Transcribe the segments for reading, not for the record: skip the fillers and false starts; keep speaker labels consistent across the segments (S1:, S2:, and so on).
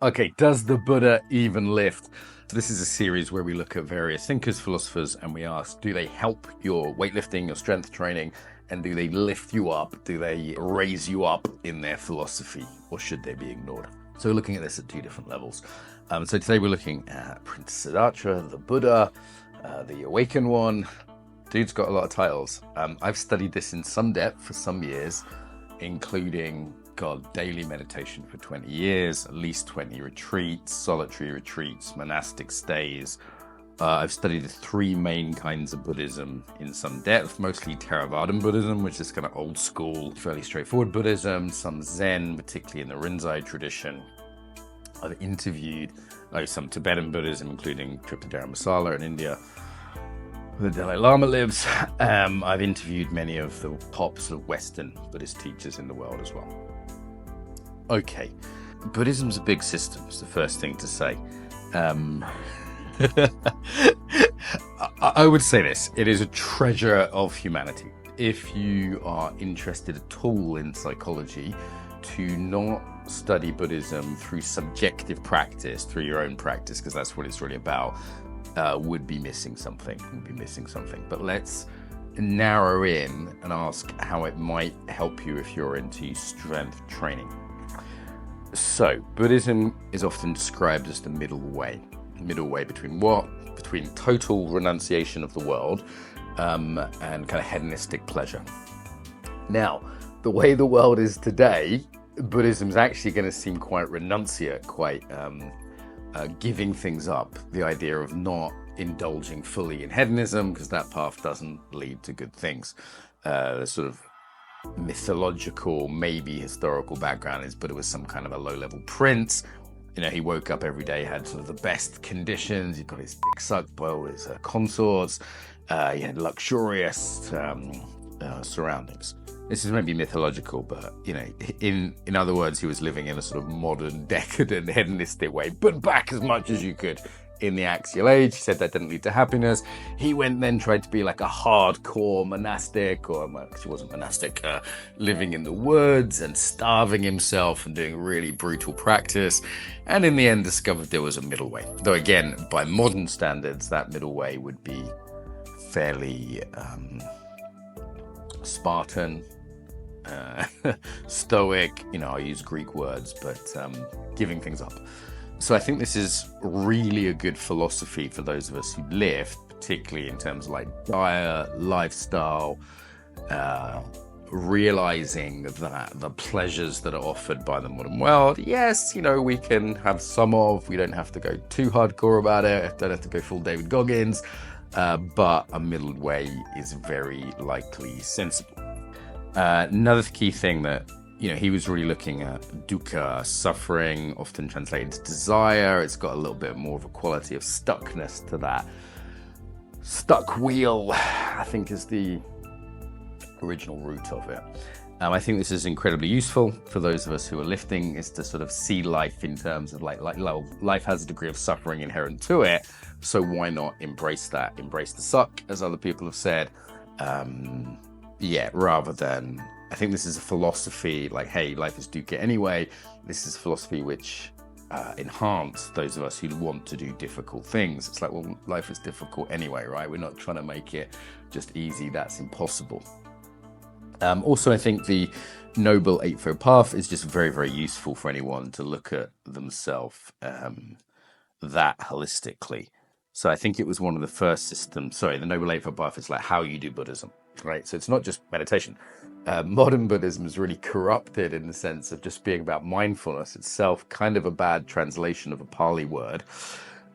S1: Okay, does the Buddha even lift? So this is a series where we look at various thinkers, philosophers, and we ask, do they help your weightlifting, your strength training, and do they lift you up? Do they raise you up in their philosophy, or should they be ignored? So we're looking at this at two different levels. So today we're looking at Prince Siddhartha, the Buddha, the Awakened One. Dude's got a lot of titles. I've studied this in some depth for some years, including daily meditation for 20 years, at least 20 retreats, solitary retreats, monastic stays. I've studied the three main kinds of Buddhism in some depth, mostly Theravadan Buddhism, which is kind of old school, fairly straightforward Buddhism, some Zen, particularly in the Rinzai tradition. I've interviewed some Tibetan Buddhism, including trip to Dharamsala in India, where the Dalai Lama lives. I've interviewed many of the top sort of Western Buddhist teachers in the world as well. Okay, Buddhism's a big system, is the first thing to say. I would say this, it is a treasure of humanity. If you are interested at all in psychology, to not study Buddhism through subjective practice, through your own practice, because that's what it's really about, would be missing something, But let's narrow in and ask how it might help you if you're into strength training. So, Buddhism is often described as the middle way. Middle way between what? Between total renunciation of the world and kind of hedonistic pleasure. Now, the way the world is today, Buddhism is actually going to seem quite renunciate, quite giving things up. The idea of not indulging fully in hedonism, because that path doesn't lead to good things. The sort of mythological, maybe historical background is Buddha was some kind of a low-level prince. You know, he woke up every day, had sort of the best conditions. He got his dick sucked by all his consorts. He had luxurious surroundings. This is maybe mythological, but, you know, in other words, he was living in a sort of modern, decadent, hedonistic way, but back as much as you could in the axial age. He said that didn't lead to happiness. He went then tried to be like a hardcore monastic, or well, he wasn't monastic, living in the woods and starving himself and doing really brutal practice. And in the end discovered there was a middle way. Though again, by modern standards, that middle way would be fairly Spartan, stoic, you know, I use Greek words, but giving things up. So I think this is really a good philosophy for those of us who live, particularly in terms of like diet, lifestyle, realizing that the pleasures that are offered by the modern world, yes, you know, we can have some of, we don't have to go too hardcore about it, don't have to go full David Goggins, but a middle way is very likely sensible. Another key thing that, you know, he was really looking at dukkha, suffering, often translated to desire. It's got a little bit more of a quality of stuckness to that. Stuck wheel, I think, is the original root of it. I think this is incredibly useful for those of us who are lifting, is to sort of see life in terms of like life has a degree of suffering inherent to it. So why not embrace that? Embrace the suck, as other people have said. Rather than, I think this is a philosophy like, hey, life is dukkha anyway. This is a philosophy which enhance those of us who want to do difficult things. It's like, well, life is difficult anyway, right? We're not trying to make it just easy. That's impossible. Also, I think the Noble Eightfold Path is just very, very useful for anyone to look at themselves that holistically. So I think it was one of the first systems, the Noble Eightfold Path is like how you do Buddhism, right? So it's not just meditation. Modern Buddhism is really corrupted in the sense of just being about mindfulness itself, kind of a bad translation of a Pali word,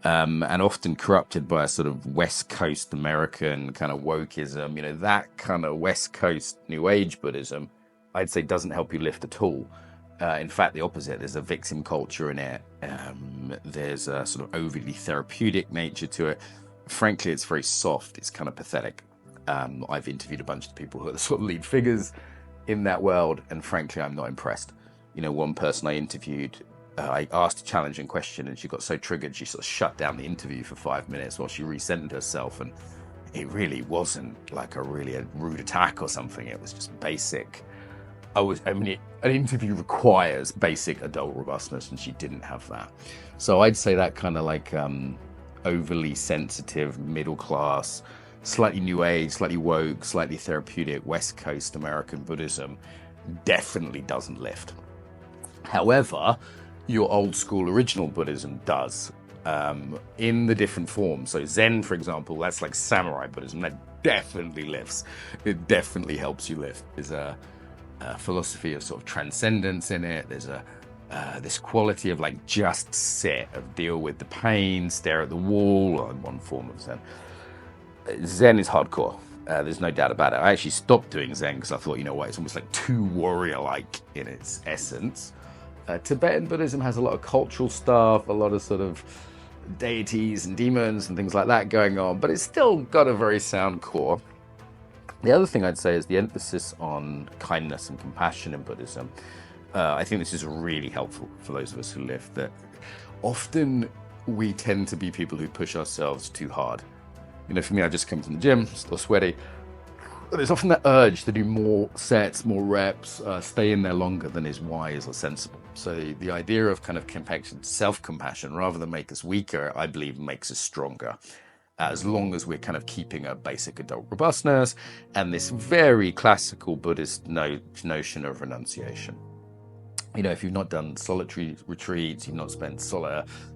S1: and often corrupted by a sort of West Coast American kind of wokeism. You know, that kind of West Coast New Age Buddhism, I'd say doesn't help you lift at all. In fact, the opposite. There's a victim culture in it. There's a sort of overly therapeutic nature to it. Frankly, it's very soft. It's kind of pathetic. I've interviewed a bunch of people who are the sort of lead figures in that world, and frankly, I'm not impressed. You know, one person I interviewed, I asked a challenging question, and she got so triggered, she sort of shut down the interview for 5 minutes while she recentered herself, and it really wasn't like a rude attack or something. It was just basic. an interview requires basic adult robustness, and she didn't have that. So I'd say that kind of like overly sensitive, middle class, slightly new age, slightly woke, slightly therapeutic West Coast American Buddhism definitely doesn't lift. However, your old school original Buddhism does, in the different forms. So Zen, for example, that's like samurai Buddhism. That definitely lifts. It definitely helps you lift. There's a philosophy of sort of transcendence in it. There's this quality of like just sit, of deal with the pain, stare at the wall, on one form of Zen. Zen is hardcore. There's no doubt about it. I actually stopped doing Zen because I thought, you know what, it's almost like too warrior-like in its essence. Tibetan Buddhism has a lot of cultural stuff, a lot of sort of deities and demons and things like that going on, but it's still got a very sound core. The other thing I'd say is the emphasis on kindness and compassion in Buddhism. I think this is really helpful for those of us who live, that often we tend to be people who push ourselves too hard. You know, for me, I just come from the gym, still sweaty. There's often that urge to do more sets, more reps, stay in there longer than is wise or sensible. So the idea of kind of compassion, self-compassion, rather than make us weaker, I believe makes us stronger, as long as we're kind of keeping a basic adult robustness and this very classical Buddhist notion of renunciation. You know, if you've not done solitary retreats, you've not spent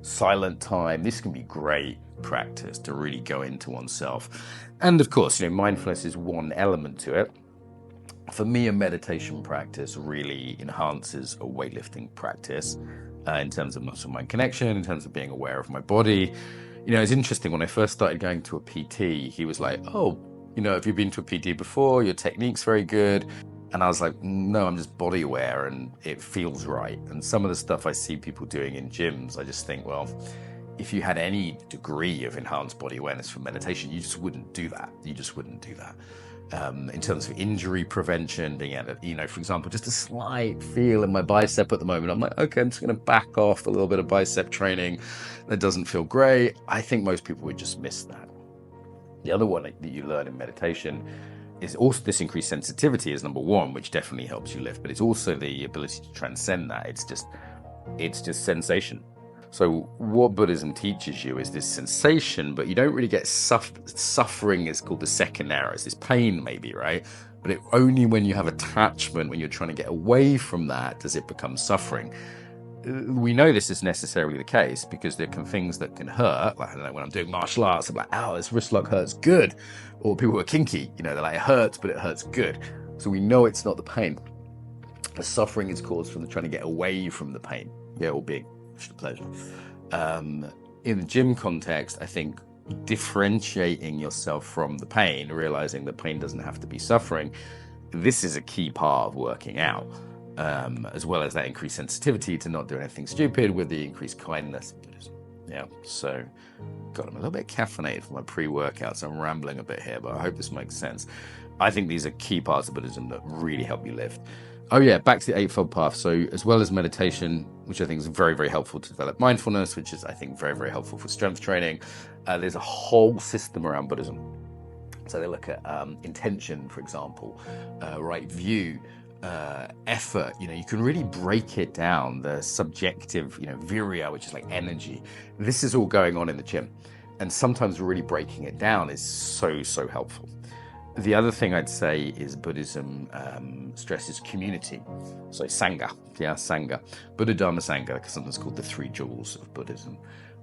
S1: silent time, this can be great practice to really go into oneself. And of course, you know, mindfulness is one element to it. For me, a meditation practice really enhances a weightlifting practice in terms of muscle-mind connection, in terms of being aware of my body. You know, it's interesting, when I first started going to a PT, he was like, oh, you know, have you been to a PT before? Your technique's very good. And I was like, no, I'm just body aware and it feels right. And some of the stuff I see people doing in gyms, I just think, well, if you had any degree of enhanced body awareness for meditation, you just wouldn't do that. You just wouldn't do that. In terms of injury prevention, being able to, you know, for example, just a slight feel in my bicep at the moment, I'm like, okay, I'm just going to back off a little bit of bicep training. That doesn't feel great. I think most people would just miss that. The other one that you learn in meditation is also this increased sensitivity is number one, which definitely helps you lift, but it's also the ability to transcend that. It's just sensation. So what Buddhism teaches you is this sensation, but you don't really get suffering is called the second arrow. It's this pain maybe, right? But only when you have attachment, when you're trying to get away from that, does it become suffering. We know this is necessarily the case because there can things that can hurt. Like, I don't know, when I'm doing martial arts, I'm like, ow, this wrist lock hurts good. Or people who are kinky, you know, they're like, it hurts, but it hurts good. So we know it's not the pain. The suffering is caused from trying to get away from the pain. Yeah, or being a pleasure. In the gym context, I think differentiating yourself from the pain, realizing that pain doesn't have to be suffering, this is a key part of working out. As well as that increased sensitivity to not do anything stupid with the increased kindness. Yeah, so God, I'm a little bit caffeinated for my pre-workout, so I'm rambling a bit here, but I hope this makes sense. I think these are key parts of Buddhism that really help you lift. Oh yeah, back to the Eightfold Path. So as well as meditation, which I think is very, very helpful to develop mindfulness, which is, I think, very, very helpful for strength training, there's a whole system around Buddhism. So they look at intention, for example, right view, effort. You know, you can really break it down. The subjective, you know, virya, which is like energy. This is all going on in the gym, and sometimes really breaking it down is so helpful. The other thing I'd say is Buddhism stresses community. So Sangha, yeah, Sangha. Buddha, Dharma, Sangha, sometimes called the three jewels of Buddhism.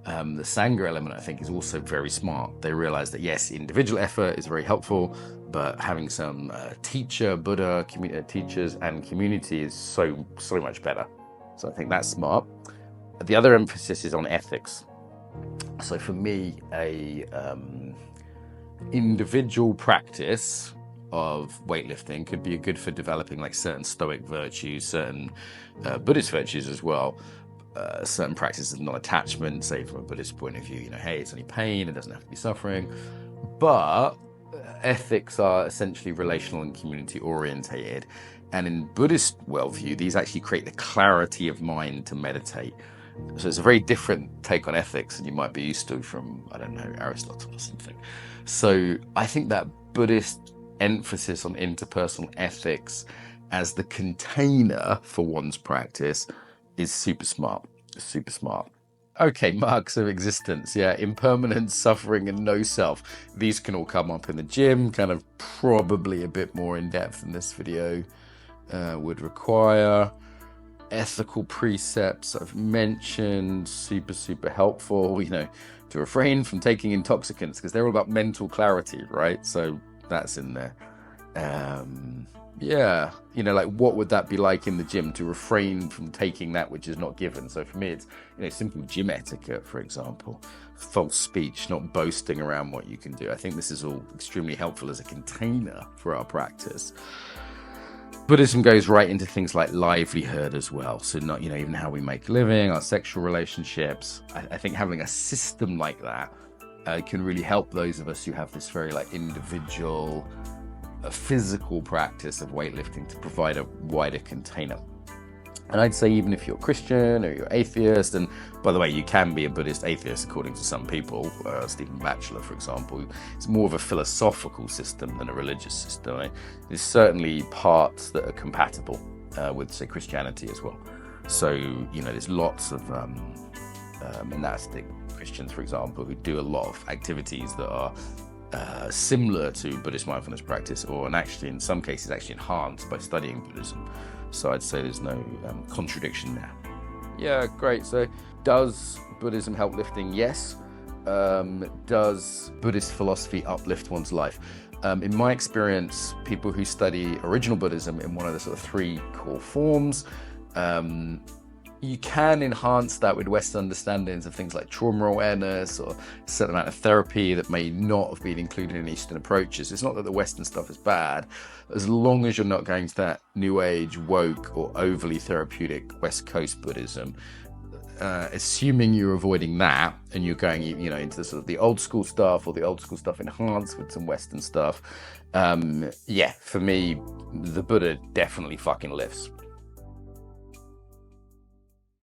S1: The Sangha element, I think, is also very smart. They realize that, yes, individual effort is very helpful, but having some teacher, Buddha, teachers and community is so much better. So I think that's smart. The other emphasis is on ethics. So for me, a individual practice of weightlifting could be good for developing like certain Stoic virtues, certain Buddhist virtues as well. Certain practices of non-attachment, say from a Buddhist point of view, you know, hey, it's only pain, it doesn't have to be suffering. But ethics are essentially relational and community orientated. And in Buddhist worldview, these actually create the clarity of mind to meditate. So it's a very different take on ethics than you might be used to from, I don't know, Aristotle or something. So I think that Buddhist emphasis on interpersonal ethics as the container for one's practice is super smart, super smart. Okay, marks of existence. Yeah, impermanence, suffering, and no self. These can all come up in the gym, kind of probably a bit more in depth than this video would require. Ethical precepts I've mentioned, super helpful, to refrain from taking intoxicants because they're all about mental clarity, right? So that's in there. Yeah, like what would that be like in the gym to refrain from taking that which is not given? So for me, it's, simple gym etiquette, for example, false speech, not boasting around what you can do. I think this is all extremely helpful as a container for our practice. Buddhism goes right into things like livelihood as well. So not, even how we make a living, our sexual relationships. I think having a system like that can really help those of us who have this very individual, a physical practice of weightlifting to provide a wider container. And I'd say even if you're Christian or you're atheist, and by the way, you can be a Buddhist atheist according to some people, Stephen Batchelor, for example, it's more of a philosophical system than a religious system. Right? There's certainly parts that are compatible with, say, Christianity as well. So, there's lots of monastic Christians, for example, who do a lot of activities that are similar to Buddhist mindfulness practice, and actually in some cases actually enhanced by studying Buddhism. So I'd say there's no contradiction there. Yeah, great. So does Buddhism help lifting? Yes. Does Buddhist philosophy uplift one's life? In my experience, people who study original Buddhism in one of the sort of three core forms, you can enhance that with Western understandings of things like trauma awareness or a certain amount of therapy that may not have been included in Eastern approaches. It's not that the Western stuff is bad, as long as you're not going to that New Age, woke, or overly therapeutic West Coast Buddhism. Assuming you're avoiding that and you're going, into the sort of the old school stuff or the old school stuff enhanced with some Western stuff. Yeah, for me, the Buddha definitely fucking lifts.